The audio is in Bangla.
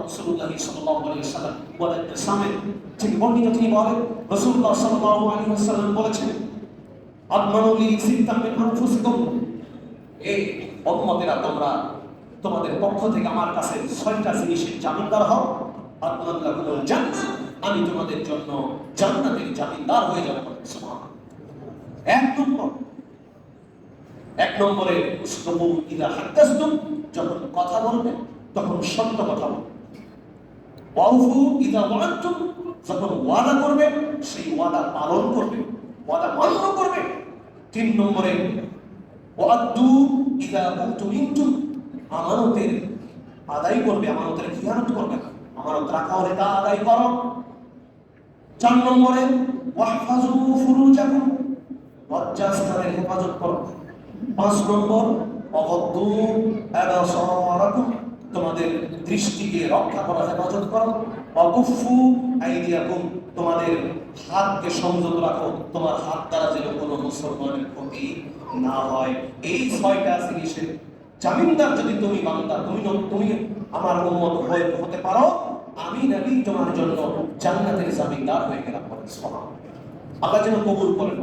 রাসূলুল্লাহ সাল্লাল্লাহু আলাইহি ওয়াসাল্লাম বলেন, সামিন থেকে বর্ণিত, তিনি বলেন রাসূলুল্লাহ সাল্লাল্লাহু আলাইহি ওয়াসাল্লাম বলেছেন, আদমানু লি সিত্তাম মিন আনফুসিকুম, এই উম্মতেরা তোমরা তোমাদের পক্ষ থেকে আমার কাছে 6টা জিনিসের জামিনদার হও। আদমান লাকুমুল জান্নাহ, আমি তোমাদের জন্য জান্নাতের জামিনদার হয়ে যাব। সুবহানাল্লাহ। এক নম্বরে উসলুবু ইযা হাদাসতুম, যখন কথা বলবে তখন সত্য কথা বলবে। ওয়াউফু ইযা ওয়া'আদতুম, যখন ওয়াদা করবে সেই ওয়াদা পালন করবে, ওয়াদা মান্য করবে। 3 নম্বরে ওয়া'আদু ইযা উতুমিনতুম, আমানতের আদায় করবে, আমানতের খিয়ানত করবে না, আমানত রাখা হলে তা আদায় করো। 4 নম্বরে ওয়াহফাজু ফুরুজাকুম, লজ্জাস্থানের হেফাজত করো। 5 নম্বর ওয়াগদ্দু আবসারাকুম, তোমাদের দৃষ্টিকে রক্ষা করা, হেফাজত করো। ওয়াকুফু আইদিয়াকুম, তোমাদের হাতকে সংযত রাখো, তোমার হাত দ্বারা যেন কোনো মুসলমানের ক্ষতি না হয়। এই 6টা জিনিসের জামিনদার যদি তুমি বান্দা, তুমি আমার উম্মত হতে পারো, আমি নবী তোমার জন্য জান্নাতের জামিনদার হয়ে গেলাম। সুবহানাল্লাহ। আল্লাহ যেন কবুল করেন।